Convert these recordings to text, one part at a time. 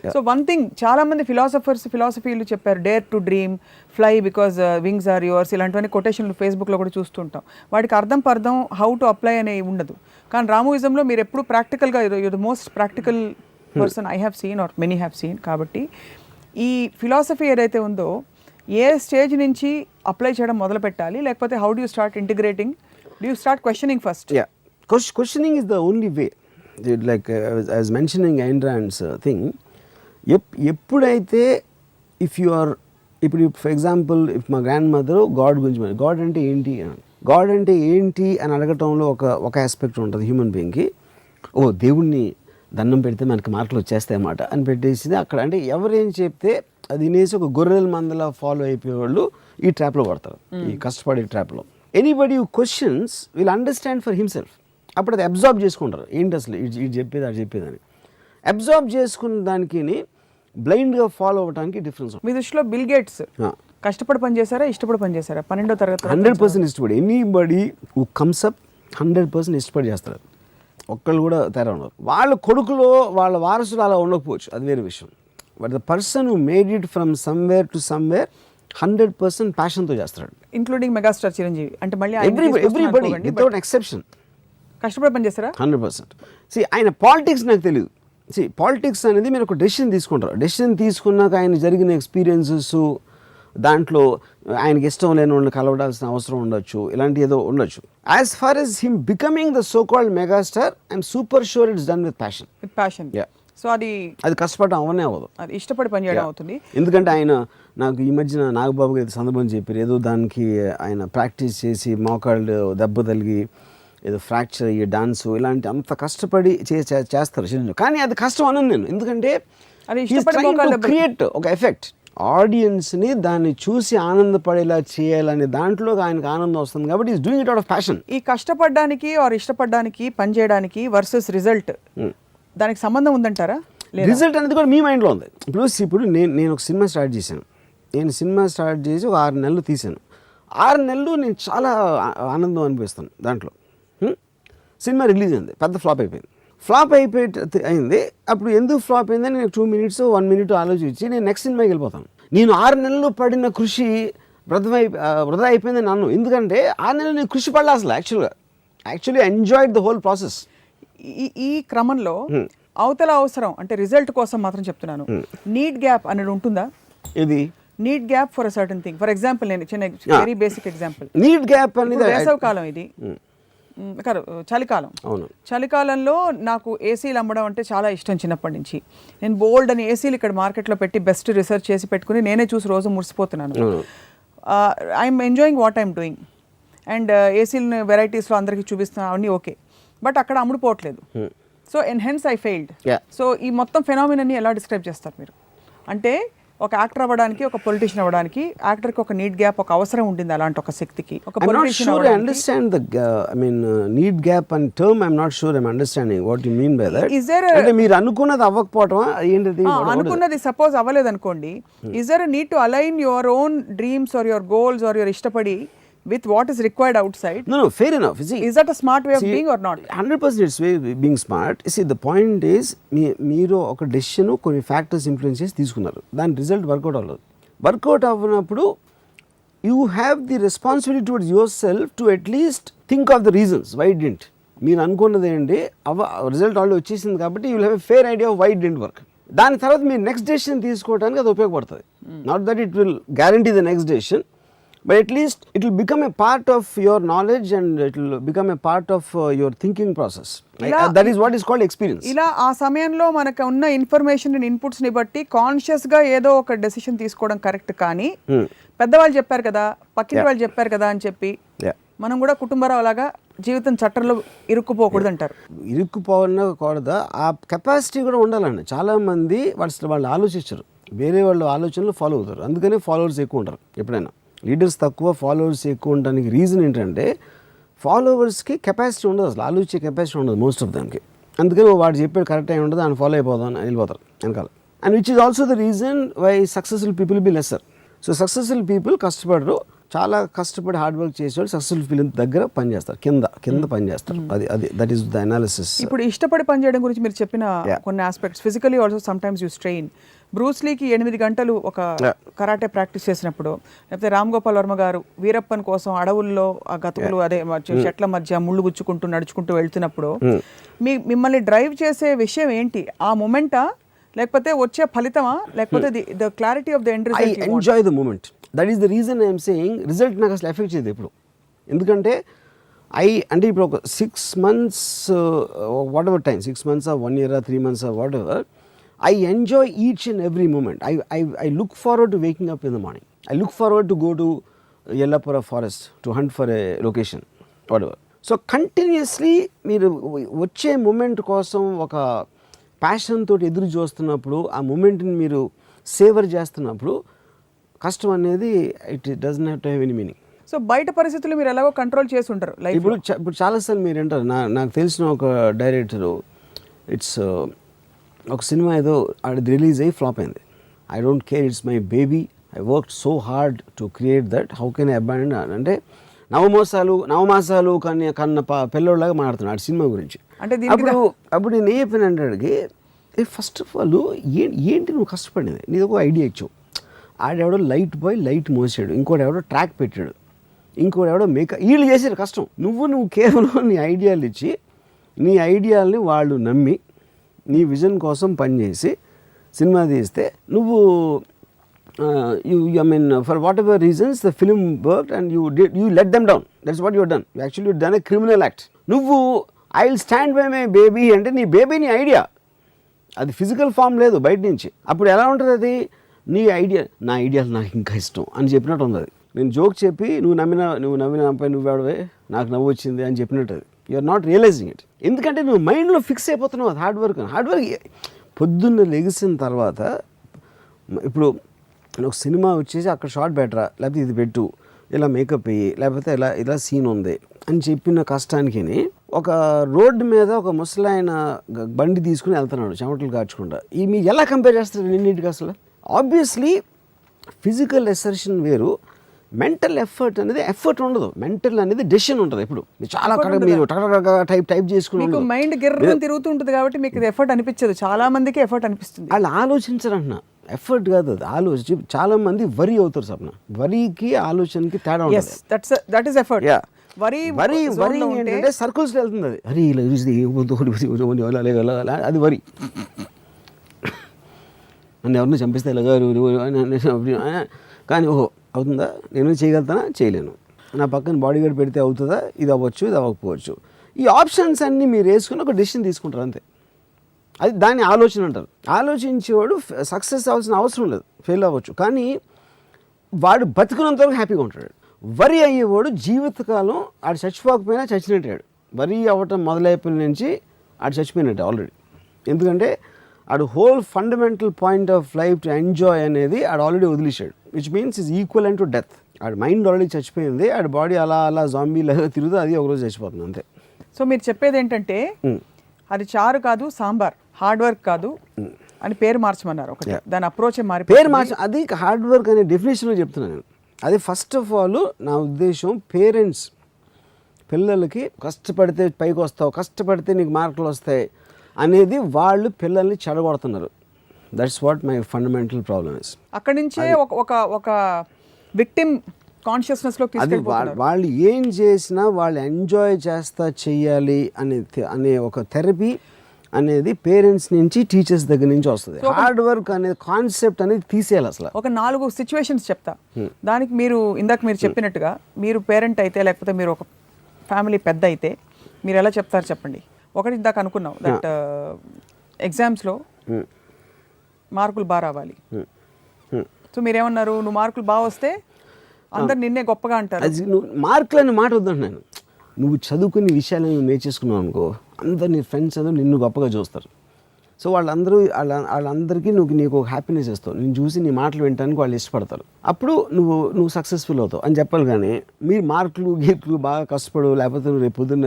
So one thing చాలా మంది ఫిలాసఫీలు చెప్పారు, dare to dream, fly because wings are yours, ఇలాంటివన్నీ కొటేషన్లు ఫేస్బుక్లో కూడా చూస్తుంటాం. వాటికి అర్థం పర్థం హౌ టు అప్లై అనేవి ఉండదు. కానీ రామోయిజంలో మీరు ఎప్పుడు ప్రాక్టికల్గా the most practical person I have seen or many have seen. కాబట్టి ఈ ఫిలాసఫీ ఏదైతే ఉందో ఏ స్టేజ్ నుంచి అప్లై చేయడం మొదలు పెట్టాలి, లేకపోతే how do you start integrating, do you start questioning first? Questioning is the only way. Like I was mentioning Ayn Rand's thing. ఎప్పుడైతే ఇప్పుడు ఫర్ ఎగ్జాంపుల్ మా గ్రాండ్ మదర్ గాడ్ గురించి గాడ్ అంటే ఏంటి అని అడగటంలో ఒక ఆస్పెక్ట్ ఉంటుంది హ్యూమన్ బీయింగ్కి. దేవుణ్ణి దండం పెడితే మనకి మార్కులు వచ్చేస్తాయి అన్నమాట అని పెట్టేసింది అక్కడ. అంటే ఎవరేం చెప్తే అది వినేసి ఒక గొర్రెల మందలా ఫాలో అయిపోయేవాళ్ళు ఈ ట్రాప్లో పడతారు, ఈ కష్టపడే ట్రాప్లో. Anybody who questions will understand for himself. అప్పుడు అది అబ్జార్బ్ చేసుకుంటారు, ఏంటి అసలు ఇది చెప్పేది అది చెప్పేదని. అబ్జార్బ్ చేసుకున్న దానికి బ్లైండ్గా ఫాలో అవ్వడానికి డిఫరెన్స్. మీ దృష్టిలో బిల్ గేట్స్ కష్టపడి పనిచేశారా, ఇష్టపడి పనిచేశారా? 12వ తరగతి 100% ఇష్టపడి. ఎనీబడి హూ కమ్స్ అప్ 100% ఇష్టపడి చేస్తారు. ఒక్కళ్ళు కూడా తేడా ఉండదు. వాళ్ళ కొడుకులో వాళ్ళ వారసులు అలా ఉండకపోవచ్చు, అది వేరే విషయం. But the person who made it from somewhere to somewhere 100% ప్యాషన్తో చేస్తాడు. ఇంక్లూడింగ్ మెగాస్టార్ చిరంజీవి అంటే మళ్ళీ ఎవ్రీబడి వితౌట్ ఎక్సెప్షన్ కష్టపడి పనిచేస్తారా? 100%. ఆయన పాలిటిక్స్ నాకు తెలియదు. పాలిటిక్స్ అనేది మీరు ఒక డెసిషన్ తీసుకుంటారు. డెసిషన్ తీసుకున్నాక ఆయన జరిగిన ఎక్స్పీరియన్సెస్, దాంట్లో ఆయనకి ఇష్టం లేని వాళ్ళని కలవడాల్సిన అవసరం ఉండొచ్చు, ఇలాంటి ఏదో ఉండొచ్చు. As far as him becoming the so called megastar, I'm super sure it's done with passion. So అది కష్టపడడం అవనే అవ్వదు, అది ఇష్టపడి పనిచేయడం అవుతుంది. ఎందుకంటే ఆయన నాకు ఈ మధ్యన నాగబాబు గారి సందర్భం చెప్పారు, ఏదో దానికి ఆయన ప్రాక్టీస్ చేసి మోకాళ్ళు దెబ్బ తగిలి ఏదో ఫ్రాక్చర్ అయ్యి డాన్సు ఇలాంటి అంత కష్టపడి చేస్తారు శరీరం. కానీ అది కష్టం అనను నేను, ఎందుకంటే క్రియేట్ ఒక ఎఫెక్ట్, ఆడియన్స్ని దాన్ని చూసి ఆనందపడేలా చేయాలనే దాంట్లో ఆయనకు ఆనందం వస్తుంది కాబట్టి is doing it out of passion. ఈ కష్టపడడానికి ఆర్ ఇష్టపడడానికి పని చేయడానికి వర్సెస్ రిజల్ట్, దానికి సంబంధం ఉందంటారా? రిజల్ట్ అనేది కూడా మీ మైండ్లో ఉంది. ఇప్పుడు నేను ఒక సినిమా స్టార్ట్ చేశాను. నేను సినిమా స్టార్ట్ చేసి ఒక 6 నెలలు తీశాను. 6 నెలలు నేను చాలా ఆనందం అనిపిస్తాను దాంట్లో. సినిమా రిలీజ్ అయింది, పెద్ద ఫ్లాప్ అయిపోయింది. అయింది. అప్పుడు ఎందుకు ఫ్లాప్ అయిందని నేను 2 minutes 1 minute ఆలోచించి నేను నెక్స్ట్ సినిమాకి వెళ్ళిపోతాను. నేను 6 నెలలు పడిన కృషి వృధా అయిపోయిందని నన్ను, ఎందుకంటే 6 నెలలు నేను కృషి పడలే అసలు. Actually enjoyed the whole process. ఈ క్రమంలో అవతల అవసరం అంటే రిజల్ట్ కోసం మాత్రం చెప్తున్నాను, నీడ్ గ్యాప్ అనేది ఉంటుందా? ఇది need gap for a certain thing. For example నేను చిన్న very basic example, need gap అనేది వేసవకాలం, ఇది చలికాలం. చలికాలంలో నాకు ఏసీలు అమ్మడం అంటే చాలా ఇష్టం చిన్నప్పటి నుంచి. నేను బోల్డ్ అని ఏసీలు ఇక్కడ మార్కెట్లో పెట్టి బెస్ట్ రీసెర్చ్ చేసి పెట్టుకుని నేనే చూసి రోజు మురిసిపోతున్నాను. I'm enjoying what I'm doing and ఏసీలని వెరైటీస్లో అందరికీ చూపిస్తున్నాను, అవన్నీ ఓకే. బట్ అక్కడ అమ్ముడుపోవట్లేదు. So hence I failed. So ఈ మొత్తం ఫెనామినాన్ని ఎలా డిస్క్రైబ్ చేస్తారు మీరు? అంటే ఒక యాక్టర్ అవ్వడానికి, ఒక పొలిటీషియన్ అవ్వడానికి యాక్టర్కి ఒక నీడ్ గ్యాప్, ఒక అవసరం ఉండింది అలాంటి ఒక శక్తికి. ఒక politician I understand the need gap and term. I'm not sure I'm understanding what you mean by that. అంటే మీరు అనుకున్నది అవ్వకపోవటమా ఏంటిది? అనుకున్నది సపోజ్ అవ్వలేదు అనుకోండి, is there a need to align your own dreams or your goals or your ఇష్టపడి with what is required outside? No, fair enough. Is that a smart way of being or not? 100% it's being smart. See, the point is మీరు ఒక decision కొన్ని factors influence చేసి తీసుకున్నారు, దాని result work out అవ్వనప్పుడు you have the responsibility towards yourself to at least think of the reasons why it didn't. మీరు అనుకున్నది ఏంటి, రిజల్ట్ ఆల్రెడీ వచ్చేసింది కాబట్టి you will have a fair idea of why it didn't work. దాని తర్వాత మీరు next decision తీసుకోవడానికి అది ఉపయోగపడుతుంది. Not that it will guarantee the next decision, but at least it will become a part of your knowledge and it will become a part of your thinking process. That is what is called experience. ఇలా ఆ సమయంలో మనకు ఉన్న information inputs ని బట్టి conscious గా ఏదో ఒక డెసిషన్ తీసుకోవడం కరెక్ట్. కానీ పెద్దవాళ్ళు చెప్పారు కదా, పక్కింటి వాళ్ళు చెప్పారు కదా అని చెప్పి మనం కూడా కుటుంబరావు లాగా జీవితం చట్టంలో ఇరుక్కుపోకూడదు అంటారు. ఇరుక్కుపోకూడదు, ఆ కెపాసిటీ కూడా ఉండాలండి. చాలా మంది వాళ్ళు ఆలోచించరు, వేరే వాళ్ళు ఆలోచనలు ఫాలో అవుతారు, అందుకనే ఫాలోవర్స్ ఎక్కువ ఉంటారు. ఎప్పుడైనా లీడర్స్ తక్కువ, ఫాలోవర్స్ ఎక్కువ ఉండడానికి రీజన్ ఏంటంటే ఫాలోవర్స్కి కెపాసిటీ ఉండదు, అసలు ఆలోచించే కెపాసిటీ ఉండదు మోస్ట్ ఆఫ్ దానికి. అందుకని వాడు చెప్పేది కరెక్ట్ అయి ఉండదు, ఆయన ఫాలో అయిపోదాం అని వెళ్ళిపోతారు వెనకాల. And which is also the reason why successful people be lesser. So successful people కష్టపడరు, చాలా కష్టపడి హార్డ్ వర్క్ చేసేవాళ్ళు సక్సెస్ఫుల్ ఫిలిం దగ్గర పనిచేస్తారు, కింద పనిచేస్తారు. అది దట్ ఈస్ ద అనాలిసిస్. ఇప్పుడు ఇష్టపడి పనిచేయడం గురించి మీరు చెప్పిన కొన్ని aspects, physically also sometimes you strain. బ్రూస్లీకి 8 గంటలు ఒక కరాటే ప్రాక్టీస్ చేసినప్పుడు, లేకపోతే రామ్ గోపాల్ వర్మ గారు వీరప్పన్ కోసం అడవుల్లో ఆ గతుకులు అదే చెట్ల మధ్య ముళ్ళు గుచ్చుకుంటూ నడుచుకుంటూ వెళ్తున్నప్పుడు మిమ్మల్ని డ్రైవ్ చేసే విషయం ఏంటి? ఆ మూమెంటా, లేకపోతే వచ్చే ఫలితమా, లేకపోతే the clarity of the end result? I enjoy the moment. That is the reason I'm saying result నాకు అసలు ఎఫెక్ట్ చేయదు ఇప్పుడు. ఎందుకంటే అంటే ఇప్పుడు ఒక 6 months what ever time, 6 months or 1 year or 3 months or whatever, I enjoy each and every moment. I look forward to waking up in the morning. I look forward to go to Yellapura forest to hunt for a location, whatever. So continuously మీరు వచ్చే moment కోసం ఒక passion తోటి ఎదురు చూస్తున్నప్పుడు, ఆ మూమెంట్ని మీరు saver చేస్తున్నప్పుడు కష్టం అనేది it doesn't have to have any meaning. So బయట పరిస్థితులు మీరు ఎలాగో కంట్రోల్ చేసి ఉంటారు లైఫ్. ఇప్పుడు చాలాసార్లు మీరు అంటారు, నాకు తెలిసిన ఒక డైరెక్టరు, ఇట్స్ ఒక సినిమా ఏదో అది రిలీజ్ అయ్యి ఫ్లాప్ అయింది. I don't care, it's my baby, I work so hard to create that, how can I abandon. అంటే నవమాసాలు కన్న పిల్లోళ్ళలాగా మాట్లాడుతున్నాడు ఆ సినిమా గురించి. అంటే అప్పుడు నేను ఏ చెప్పిన అంటాడికి, ఫస్ట్ ఆఫ్ ఆల్ ఏంటి నువ్వు కష్టపడింది, నీది ఒక ఐడియా ఇచ్చావు. ఆడెవడో లైట్ బాయ్ లైట్ మోసాడు, ఇంకోటి ఎవడో ట్రాక్ పెట్టాడు, ఇంకోటి ఎవడో మేకప్, వీళ్ళు చేసారు కష్టం. నువ్వు కేవలం నీ ఐడియాలు ఇచ్చి, నీ ఐడియాలని వాళ్ళు నమ్మి నీ విజన్ కోసం పనిచేసి సినిమా తీస్తే నువ్వు I mean for whatever reasons the film work and you let them down. That's what your done. Actually you done a criminal act. నువ్వు I will stand by my baby అంటే నీ baby నీ idea, అది physical form లేదు బయట నుంచి. అప్పుడు ఎలా ఉంటుంది అది, నీ ఐడియా, నా ఐడియాలు నాకు ఇంకా ఇష్టం అని చెప్పినట్టు ఉంది. అది నేను జోక్ చెప్పి నువ్వు నవ్వినపై నువ్వెవడవే నాకు నవ్వు వచ్చింది అని చెప్పినట్టు. అది యూఆర్ నాట్ రియలైజింగ్ ఇట్. ఎందుకంటే నువ్వు మైండ్లో ఫిక్స్ అయిపోతున్నావు. అది హార్డ్ వర్క్ పొద్దున్న లెగిసిన తర్వాత, ఇప్పుడు ఒక సినిమా వచ్చేసి అక్కడ షార్ట్ బెటరా, లేకపోతే ఇది పెట్టు, ఇలా మేకప్ వేయి, లేకపోతే ఇలా సీన్ ఉంది అని చెప్పిన కష్టానికి ఒక రోడ్డు మీద ఒక ముసలాయన బండి తీసుకుని వెళ్తున్నాడు చెమటలు కాచుకుంటా. ఈ మీరు ఎలా కంపేర్ చేస్తారు రెండింటికి? అసలు ఆబ్వియస్లీ ఫిజికల్ ఎసర్షన్ వేరు, మెంటల్ ఎఫర్ట్ అనేది ఎఫర్ట్ ఉండదు, మెంటల్ అనేది డెసిషన్ ఉంటుంది. ఇప్పుడు చాలా మీరు టైప్ చేసుకుని మైండ్ గిర్ర తిరుగుతుంటుంది కాబట్టి మీకు ఎఫర్ట్ అనిపించదు. చాలా మందికి ఎఫర్ట్ అనిపిస్తుంది. వాళ్ళు ఆలోచించరంటున్నా, ఎఫర్ట్ కాదు అది, ఆలోచించి చాలా మంది వరి అవుతారు. సప్న వరికి ఆలోచనకి తేడా ఉంటుంది. That is effort. వరి ఏంటంటే సర్కిల్స్ వెళ్తుంది. అది అరే ఇలా అది వరి. నన్ను ఎవరిని చంపిస్తే ఇలాగా కానీ ఓహో అవుతుందా, నేను చేయగలుగుతానా, చేయలేను, నా పక్కన బాడీ గార్డ్ పెడితే అవుతుందా, ఇది అవ్వచ్చు, ఇది అవ్వకపోవచ్చు. ఈ ఆప్షన్స్ అన్నీ మీరు వేసుకుని ఒక డెసిషన్ తీసుకుంటారు అంతే. అది దాన్ని ఆలోచన అంటారు. ఆలోచించేవాడు సక్సెస్ అవ్వాల్సిన అవసరం లేదు, ఫెయిల్ అవ్వచ్చు, కానీ వాడు బతుకున్నంత వరకు హ్యాపీగా ఉంటాడు. వరి అయ్యేవాడు జీవితకాలం ఆడు చచ్చిపోకపోయినా చచ్చినట్టాడు. వరి అవ్వటం మొదలైపోయిన నుంచి ఆడు చచ్చిపోయినట్టు ఆల్రెడీ. ఎందుకంటే ఆడు whole fundamental point of life to enjoy అనేది ఆడు ఆల్రెడీ వదిలేశాడు, which means is equivalent to death. ఆడు మైండ్ ఆల్రెడీ చచ్చిపోయింది, ఆడు బాడీ అలా జాంబీలాగా తిరుగుతూ అది ఒకరోజు చచ్చిపోతుంది అంతే. సో మీరు చెప్పేది ఏంటంటే అది చారు కాదు సాంబార్, హార్డ్ వర్క్ కాదు అని పేరు మార్చమన్నారు. ఒకటి దాని అప్రోచ్ పేరు మార్చ, అది హార్డ్ వర్క్ అనే డెఫినేషన్లో చెప్తున్నాను నేను. అది ఫస్ట్ ఆఫ్ ఆల్ నా ఉద్దేశం, పేరెంట్స్ పిల్లలకి కష్టపడితే పైకి వస్తావు, కష్టపడితే నీకు మార్కులు వస్తాయి అనేది వాళ్ళు పిల్లల్ని చెడగొడుతున్నారు. That's what my fundamental problem is. అక్కడి నుంచే ఒక విక్టిమ్ కాన్షియస్నెస్లో అది వాళ్ళు ఏం చేసినా వాళ్ళు ఎంజాయ్ చేస్తా చెయ్యాలి అనే ఒక థెరపీ అనేది పేరెంట్స్ నుంచి టీచర్స్ దగ్గర నుంచి వస్తుంది. హార్డ్ వర్క్ అనే కాన్సెప్ట్ అనేది తీసేయాలి అసలు. ఒక 4 సిచ్యువేషన్స్ చెప్తా. దానికి మీరు ఇందాక మీరు చెప్పినట్టుగా మీరు పేరెంట్ అయితే, లేకపోతే మీరు ఒక ఫ్యామిలీ పెద్ద అయితే మీరు ఎలా చెప్తారు చెప్పండి. ఒకటి ఇందాక అనుకున్నాం, దట్ ఎగ్జామ్స్లో మార్కులు బాగా రావాలి. సో మీరేమన్నారు, నువ్వు మార్కులు బాగా వస్తే అందరు నిన్నే గొప్పగా అంటారు. నువ్వు మార్కులని మాట వద్దంటున్నాను. నువ్వు చదువుకునే విషయాలను నువ్వు నేర్చేసుకున్నావు అనుకో, అందరు నీ ఫ్రెండ్స్ అందరూ నిన్ను గొప్పగా చూస్తారు. సో వాళ్ళందరికీ నీకు ఒక హ్యాపీనెస్ ఇస్తావు, నేను చూసి నీ మాటలు వినడానికి వాళ్ళు ఇష్టపడతారు. అప్పుడు నువ్వు సక్సెస్ఫుల్ అవుతావు అని చెప్పాలి. కానీ మీరు మార్కులు గీట్లు బాగా కష్టపడు, లేకపోతే నువ్వు రేపు పొద్దున్న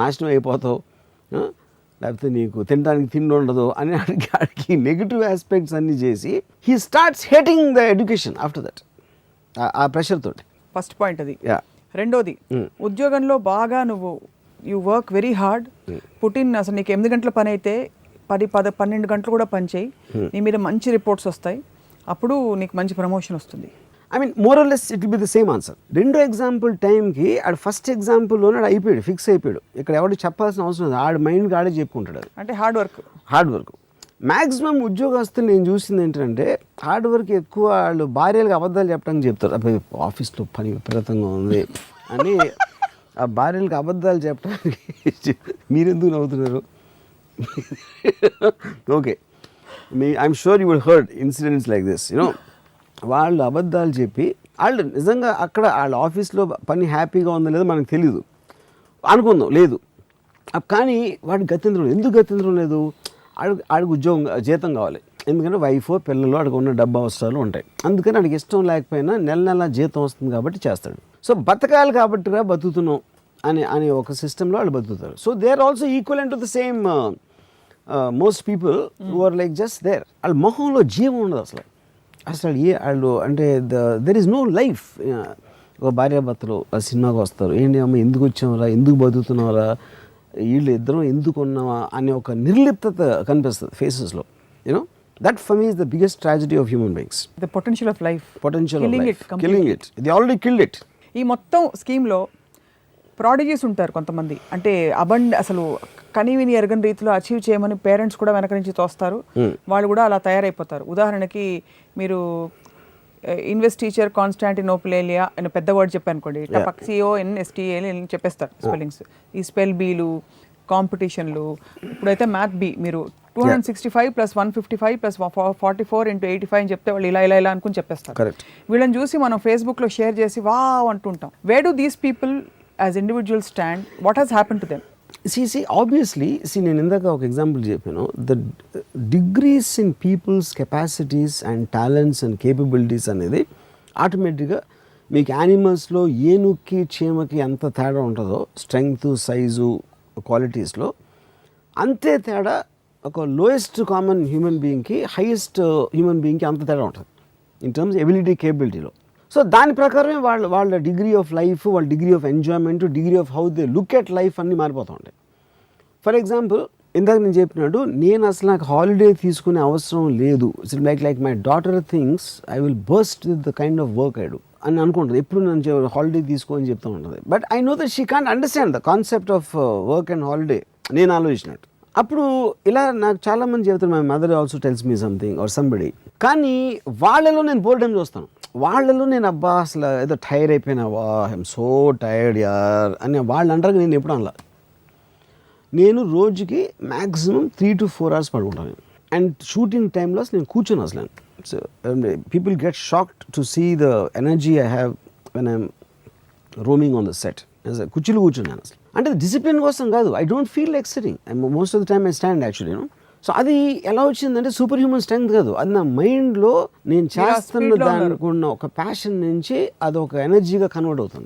నాశనం అయిపోతావు, లేకపోతే నీకు తినడానికి తిండి ఉండదు అని అడిగి నెగిటివ్ ఆస్పెక్ట్స్ అన్నీ చేసి he starts hating the education after that. ఆ ప్రెషర్ తోటి ఫస్ట్ పాయింట్ అది. యా రెండోది, ఉద్యోగంలో బాగా నువ్వు you work very hard, Putin అసలు నీకు 8 గంటల పని అయితే 10-12 గంటలు కూడా పని చేయి, నీ మీద మంచి రిపోర్ట్స్ వస్తాయి, అప్పుడు నీకు మంచి ప్రమోషన్ వస్తుంది. I mean more or less it will be the same answer. రెండో ఎగ్జాంపుల్ టైంకి ఆడు ఫస్ట్ ఎగ్జాంపుల్లోనే ఆడు అయిపోయాడు, ఫిక్స్ అయిపోయాడు. ఇక్కడ ఎవరు చెప్పాల్సిన అవసరం లేదు, ఆడు మైండ్కి ఆడే చెప్పుకుంటాడు. అది అంటే హార్డ్ వర్క్. మ్యాక్సిమం ఉద్యోగస్తులు నేను చూసింది ఏంటంటే హార్డ్ వర్క్ ఎక్కువ. వాళ్ళు భార్యలకు అబద్ధాలు చెప్పడానికి చెప్తారు, అబ్బాయి ఆఫీస్లో పని విపరీతంగా ఉంది అని. ఆ భార్యలకు అబద్ధాలు చెప్పడానికి మీరెందుకు నవ్వుతున్నారు? Okay, I'm sure you would heard incidents like this, you know. వాళ్ళు అబద్ధాలు చెప్పి వాళ్ళు నిజంగా అక్కడ వాళ్ళ ఆఫీస్లో పని హ్యాపీగా ఉందో లేదో మనకు తెలియదు అనుకుందాం, లేదు. కానీ వాడికి గత్యంతరం లేదు. ఎందుకు గత్యంతరం లేదు? ఆడికి ఉద్యోగం జీతం కావాలి, ఎందుకంటే వైఫ్ పిల్లలు ఆడికి ఉన్న డబ్బు అవసరాలు ఉంటాయి. అందుకని ఆడికి ఇష్టం లేకపోయినా నెల జీతం వస్తుంది కాబట్టి చేస్తాడు. సో బతకాలి కాబట్టిగా బతుకుతున్నాం అనే ఒక సిస్టంలో వాళ్ళు బతుకుతారు. So they are also equal to the same most people who are like just there. వాళ్ళ మొహంలో జీవం ఉండదు అసలు. వాళ్ళు అంటే దెర్ ఈజ్ నో లైఫ్. ఒక భార్యాభర్తలు సినిమాకి వస్తారు, ఏంటి అమ్మ ఎందుకు వచ్చామరా, ఎందుకు బతుకుతున్నారా, వీళ్ళు ఇద్దరం ఎందుకు ఉన్నావా అనే ఒక నిర్లిప్తత కనిపిస్తుంది ఫేసెస్లో. You know that for me is the biggest tragedy of human beings. The potential of life killing it. They already killed it. ఈ మొత్తం స్కీమ్లో ప్రాడిజీస్ ఉంటారు కొంతమంది, అంటే అసలు కనీవిని ఎరగని రీతిలో అచీవ్ చేయమని పేరెంట్స్ కూడా వెనక నుంచి తోస్తారు, వాళ్ళు కూడా అలా తయారైపోతారు. ఉదాహరణకి మీరు ఇన్వెస్ట్ టీచర్ కాన్స్టాంటినోపులేలియా అని పెద్ద వర్డ్ చెప్పాను అనుకోండి, TPCONSTAL చెప్పేస్తారు స్పెల్లింగ్స్. ఈ స్పెల్ బీలు, కాంపిటీషన్లు. ఇప్పుడైతే మ్యాథ్ బి మీరు 265 + 155 + 44 × 85 అని చెప్తే వాళ్ళు ఇలా అనుకుని చెప్పేస్తారు. వీళ్ళని చూసి మనం ఫేస్బుక్లో షేర్ చేసి వావ్ అంటుంటాం. Where do these people as individual stand? What has happen to them? Obviously నేను ఇందాక ఒక ఎగ్జాంపుల్ చెప్పాను. The degrees in people's capacities and talents and capabilities అనేది ఆటోమేటిక్గా మీకు యానిమల్స్లో ఏనుక్కి చీమకి ఎంత తేడా ఉంటుందో స్ట్రెంగ్త్, సైజు, క్వాలిటీస్లో, అంతే తేడా ఒక లోయెస్ట్ కామన్ హ్యూమన్ బీయింగ్కి హైయెస్ట్ హ్యూమన్ బీయింగ్కి అంత తేడా ఉంటుంది ఇన్ టర్మ్స్ ఎబిలిటీ, కేపబిలిటీలో. సో దాని ప్రకారమే వాళ్ళ డిగ్రీ ఆఫ్ లైఫ్, వాళ్ళ degree of enjoyment, degree of how they look at life అన్నీ మారిపోతూ ఉంటాయి. ఫర్ ఎగ్జాంపుల్ ఇందాక నేను చెప్పినట్టు నేను అసలు నాకు హాలిడే తీసుకునే అవసరం లేదు. Like my daughter things I will burst with the kind of work I do అని అనుకుంటుంది. ఎప్పుడు నేను హాలిడే తీసుకో అని చెప్తూ ఉంటుంది. But I know that she can't understand the concept of work and holiday నేను ఆలోచించినట్టు. అప్పుడు ఇలా నాకు చాలామంది చెబుతారు, my mother also tells me something or somebody. కానీ వాళ్ళలో నేను బోర్డమ్ చూస్తాను. వాళ్ళలో నేను అబ్బా అసలు ఏదో టైర్ అయిపోయినావా, ఐఎమ్ సో టైర్డ్ యార్ అని వాళ్ళు అంటారు. నేను ఎప్పుడు అనలా. నేను రోజుకి మ్యాక్సిమం 3 to 4 hours పడుకుంటాను. అండ్ షూటింగ్ టైంలో నేను కూర్చొని అసలు people get shocked to see the energy I have when I'm roaming on the set. కుర్చీలు కూర్చున్నాను అసలు. అంటే డిసిప్లిన్ కోసం కాదు, I don't feel like sitting. Most of the time I stand actually. So అది ఎలా వచ్చిందంటే సూపర్ హ్యూమన్ స్ట్రెంగ్త్ కాదు, అది నా మైండ్లో నేను చేస్తున్న దానికి ఉన్న ఒక ప్యాషన్ నుంచి అది ఒక ఎనర్జీగా కన్వర్ట్ అవుతుంది.